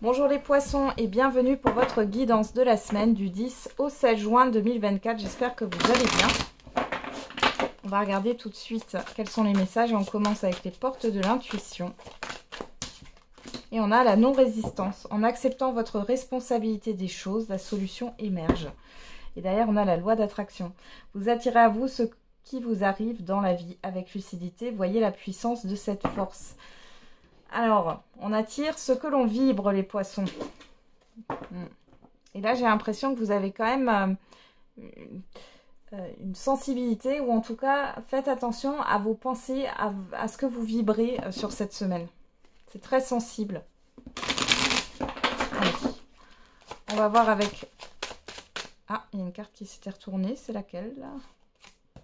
Bonjour les poissons et bienvenue pour votre guidance de la semaine du 10 au 16 juin 2024. J'espère que vous allez bien. On va regarder tout de suite quels sont les messages et on commence avec les portes de l'intuition. Et on a la non-résistance. En acceptant votre responsabilité des choses, la solution émerge. Et derrière, on a la loi d'attraction. Vous attirez à vous ce qui vous arrive dans la vie avec lucidité. Voyez la puissance de cette force. Alors, on attire ce que l'on vibre, les poissons. Et là, j'ai l'impression que vous avez quand même une sensibilité, ou en tout cas, faites attention à vos pensées, à ce que vous vibrez sur cette semaine. C'est très sensible. Allez. On va voir avec... Ah, il y a une carte qui s'était retournée. C'est laquelle, là?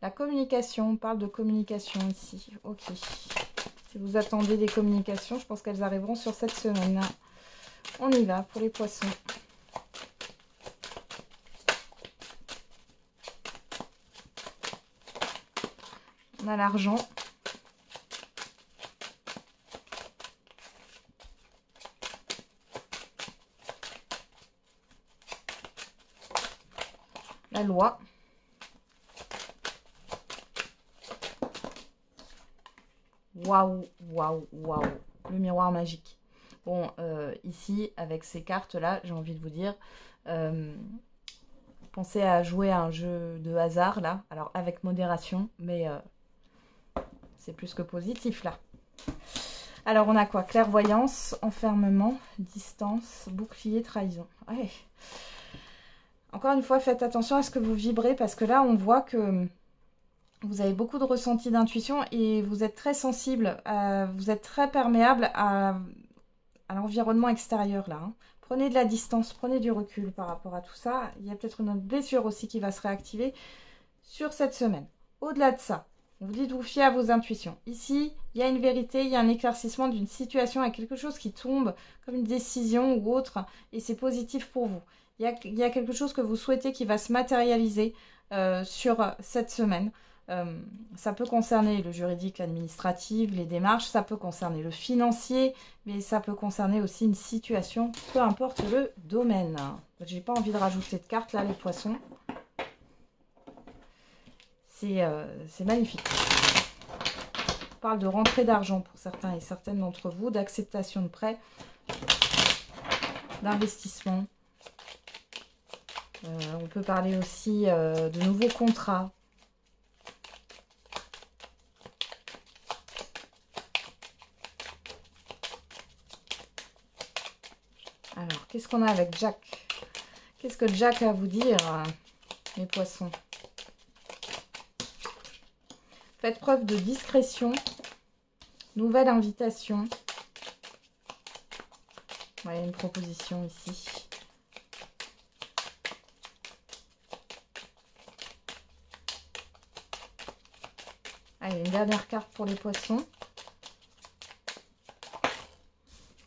La communication. On parle de communication ici. Ok. Si vous attendez des communications, je pense qu'elles arriveront sur cette semaine. On y va pour les poissons. On a l'argent. La loi. Waouh, waouh, waouh. Le miroir magique. Bon, ici, avec ces cartes-là, j'ai envie de vous dire, pensez à jouer à un jeu de hasard, là. Alors, avec modération, mais c'est plus que positif, là. Alors, on a quoi? Clairvoyance, enfermement, distance, bouclier, trahison. Ouais. Encore une fois, faites attention à ce que vous vibrez, parce que là, on voit que... vous avez beaucoup de ressentis d'intuition et vous êtes très sensible, vous êtes très perméable à l'environnement extérieur là. Prenez de la distance, prenez du recul par rapport à tout ça. Il y a peut-être une autre blessure aussi qui va se réactiver sur cette semaine. Au-delà de ça, on vous dit de vous fier à vos intuitions. Ici, il y a une vérité, il y a un éclaircissement d'une situation, il y a quelque chose qui tombe comme une décision ou autre et c'est positif pour vous. Il y a quelque chose que vous souhaitez qui va se matérialiser sur cette semaine. Ça peut concerner le juridique, l'administratif, les démarches, ça peut concerner le financier, mais ça peut concerner aussi une situation, peu importe le domaine. J'ai pas envie de rajouter de cartes là, les poissons. C'est magnifique. On parle de rentrée d'argent pour certains et certaines d'entre vous, d'acceptation de prêt, d'investissement. On peut parler aussi de nouveaux contrats. Alors, qu'est-ce qu'on a avec Jack? Qu'est-ce que Jack a à vous dire, mes poissons? Faites preuve de discrétion. Nouvelle invitation. Il y a une proposition ici. Allez, une dernière carte pour les poissons.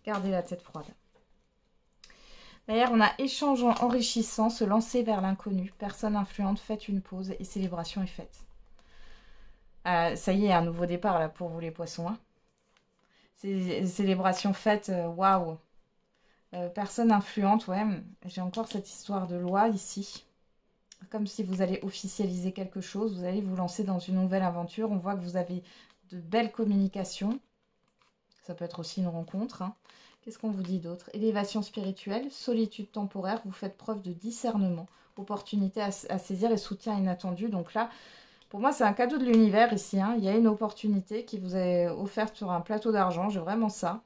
Gardez la tête froide. D'ailleurs, on a échange enrichissant, se lancer vers l'inconnu. Personne influente, faites une pause et célébration est faite. Ça y est, un nouveau départ là pour vous les poissons. Hein. Célébration faite, waouh. Personne influente, ouais. J'ai encore cette histoire de loi ici. Comme si vous allez officialiser quelque chose, vous allez vous lancer dans une nouvelle aventure. On voit que vous avez de belles communications. Ça peut être aussi une rencontre. Hein. Qu'est-ce qu'on vous dit d'autre? Élévation spirituelle, solitude temporaire, vous faites preuve de discernement, opportunité à saisir et soutien inattendu. Donc là, pour moi, c'est un cadeau de l'univers ici. Hein. Il y a une opportunité qui vous est offerte sur un plateau d'argent. J'ai vraiment ça.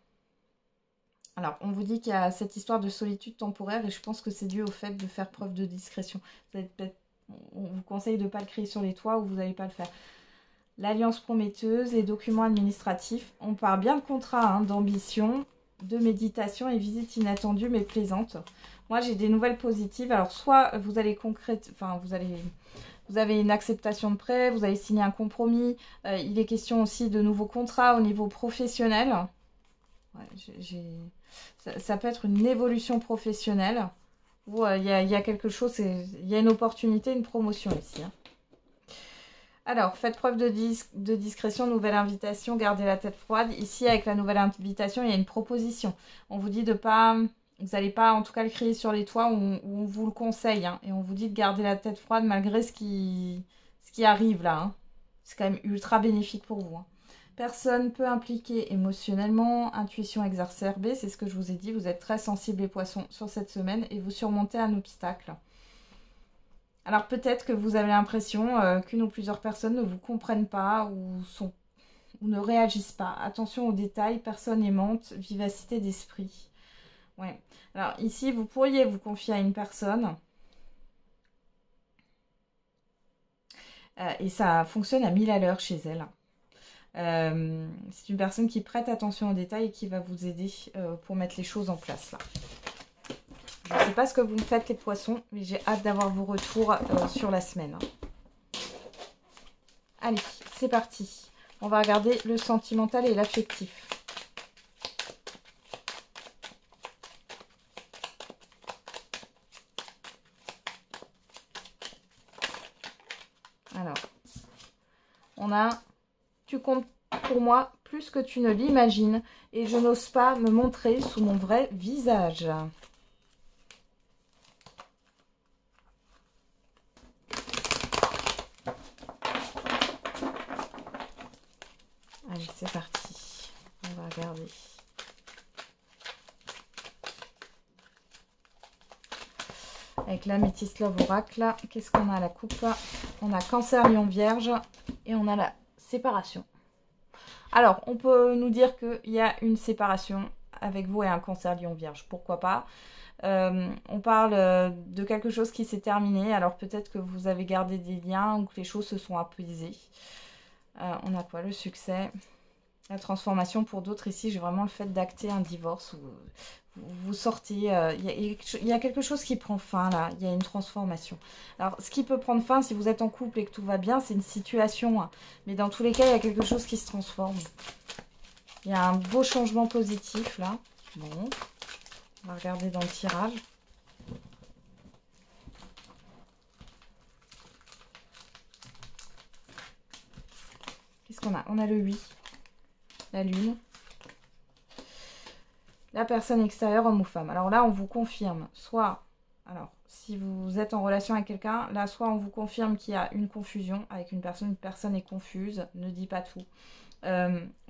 Alors, on vous dit qu'il y a cette histoire de solitude temporaire et je pense que c'est dû au fait de faire preuve de discrétion. On vous conseille de ne pas le crier sur les toits ou vous n'allez pas le faire. L'alliance prometteuse, les documents administratifs. On parle bien de contrat, hein, d'ambition, de méditation et visite inattendue mais plaisante. Moi, j'ai des nouvelles positives. Alors, soit vous allez vous avez une acceptation de prêt, vous allez signer un compromis. Il est question aussi de nouveaux contrats au niveau professionnel. Ouais, ça peut être une évolution professionnelle où il y a quelque chose, il y a une opportunité, une promotion ici. Hein. Alors, faites preuve de discrétion, nouvelle invitation, gardez la tête froide. Ici, avec la nouvelle invitation, il y a une proposition. On vous dit de ne pas Vous n'allez pas en tout cas le crier sur les toits où on vous le conseille. Hein, et on vous dit de garder la tête froide malgré ce qui arrive là. Hein. C'est quand même ultra bénéfique pour vous. Hein. Personne peu impliquée émotionnellement, intuition exacerbée, c'est ce que je vous ai dit. Vous êtes très sensibles les poissons sur cette semaine et vous surmontez un obstacle. Alors peut-être que vous avez l'impression qu'une ou plusieurs personnes ne vous comprennent pas ou ne réagissent pas. Attention aux détails, personne aimante, vivacité d'esprit. Ouais. Alors ici, vous pourriez vous confier à une personne. Et ça fonctionne à 1000 à l'heure chez elle. C'est une personne qui prête attention aux détails et qui va vous aider pour mettre les choses en place là. Je ne sais pas ce que vous me faites les poissons, mais j'ai hâte d'avoir vos retours sur la semaine. Allez, c'est parti. On va regarder le sentimental et l'affectif. Alors, on a « Tu comptes pour moi plus que tu ne l'imagines et je n'ose pas me montrer sous mon vrai visage. » Allez, c'est parti. On va regarder. Avec la Métis Love Oracle, qu'est-ce qu'on a à la coupe? On a Cancer, Lion, Vierge et on a la séparation. Alors, on peut nous dire qu'il y a une séparation avec vous et un Cancer, Lion, Vierge. Pourquoi pas? On parle de quelque chose qui s'est terminé. Alors, peut-être que vous avez gardé des liens ou que les choses se sont apaisées. On a quoi? Le succès, la transformation. Pour d'autres ici, j'ai vraiment le fait d'acter un divorce. Vous sortez, il y a quelque chose qui prend fin là, il y a une transformation. Alors, ce qui peut prendre fin si vous êtes en couple et que tout va bien, c'est une situation. Hein. Mais dans tous les cas, il y a quelque chose qui se transforme. Il y a un beau changement positif là. Bon, on va regarder dans le tirage. Qu'est-ce qu'on a? On a le 8, la lune. La personne extérieure, homme ou femme. Alors là, on vous confirme, soit, alors, si vous êtes en relation avec quelqu'un, là, soit on vous confirme qu'il y a une confusion avec une personne est confuse, ne dit pas tout.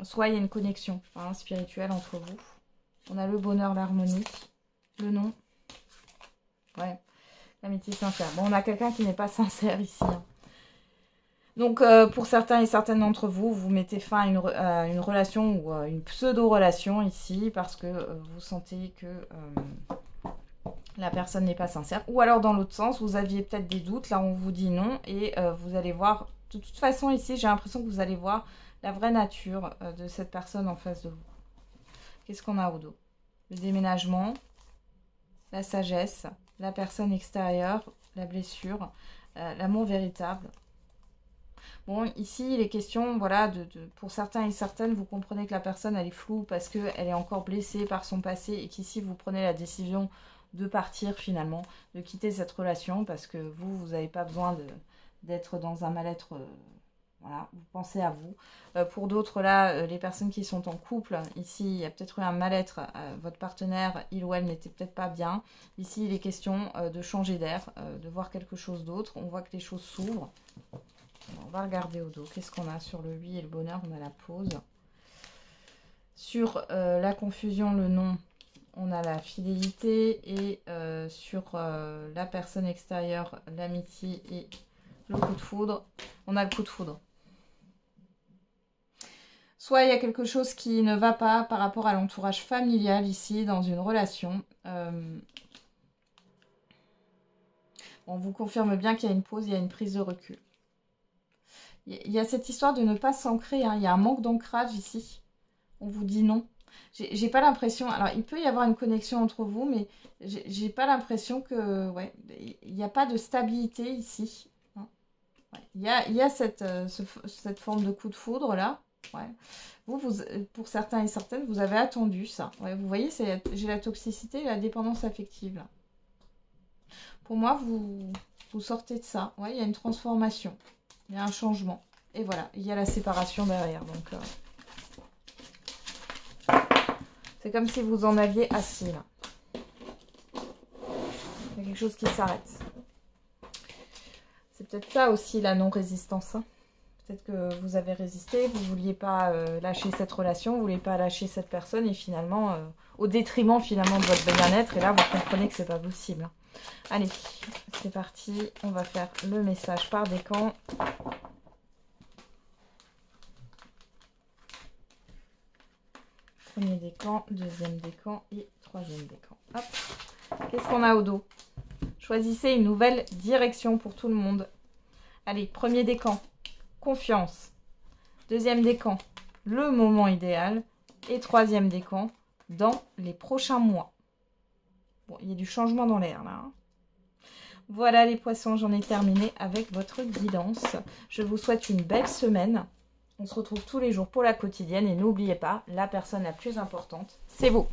Soit il y a une connexion spirituelle entre vous. On a le bonheur, l'harmonie, le nom. Ouais, l'amitié sincère. Bon, on a quelqu'un qui n'est pas sincère ici. Hein. Donc, pour certains et certaines d'entre vous, vous mettez fin à une relation ou une pseudo-relation ici parce que vous sentez que la personne n'est pas sincère. Ou alors, dans l'autre sens, vous aviez peut-être des doutes. Là, on vous dit non et vous allez voir... De toute façon, ici, j'ai l'impression que vous allez voir la vraie nature de cette personne en face de vous. Qu'est-ce qu'on a au dos? Le déménagement, la sagesse, la personne extérieure, la blessure, l'amour véritable. Bon, ici, il est question, voilà, pour certains et certaines, vous comprenez que la personne, elle est floue parce qu'elle est encore blessée par son passé et qu'ici, vous prenez la décision de partir finalement, de quitter cette relation parce que vous n'avez pas besoin d'être dans un mal-être, voilà, vous pensez à vous. Pour d'autres, là, les personnes qui sont en couple, ici, il y a peut-être eu un mal-être, votre partenaire, il ou elle n'était peut-être pas bien. Ici, il est question de changer d'air, de voir quelque chose d'autre. On voit que les choses s'ouvrent. On va regarder au dos. Qu'est-ce qu'on a sur le 8 et le bonheur? On a la pause. Sur la confusion, le non, on a la fidélité. Et sur la personne extérieure, l'amitié et le coup de foudre, on a le coup de foudre. Soit il y a quelque chose qui ne va pas par rapport à l'entourage familial ici, dans une relation. On vous confirme bien qu'il y a une pause, il y a une prise de recul. Il y a cette histoire de ne pas s'ancrer, hein. Il y a un manque d'ancrage ici. On vous dit non. J'ai pas l'impression... Alors, il peut y avoir une connexion entre vous, mais j'ai pas l'impression que... Ouais, il n'y a pas de stabilité ici. Hein. Ouais. Il y a cette forme de coup de foudre, là. Ouais. Vous, pour certains et certaines, vous avez attendu ça. Ouais, vous voyez, j'ai la toxicité et la dépendance affective, là. Pour moi, vous sortez de ça. Ouais, il y a une transformation. Il y a un changement. Et voilà, il y a la séparation derrière. Donc, c'est comme si vous en aviez assez, là. Il y a quelque chose qui s'arrête. C'est peut-être ça aussi la non-résistance. Hein. Peut-être que vous avez résisté, vous ne vouliez pas lâcher cette relation, vous ne vouliez pas lâcher cette personne et finalement, au détriment finalement de votre bien-être. Et là, vous comprenez que c'est pas possible. Allez, c'est parti. On va faire le message par décan. Premier décan, deuxième décan et troisième décan. Hop. Qu'est-ce qu'on a au dos? Choisissez une nouvelle direction pour tout le monde. Allez, premier décan, confiance. Deuxième décan, le moment idéal. Et troisième décan, dans les prochains mois. Bon, il y a du changement dans l'air là. Hein. Voilà les poissons, j'en ai terminé avec votre guidance. Je vous souhaite une belle semaine. On se retrouve tous les jours pour la quotidienne. Et n'oubliez pas, la personne la plus importante, c'est vous.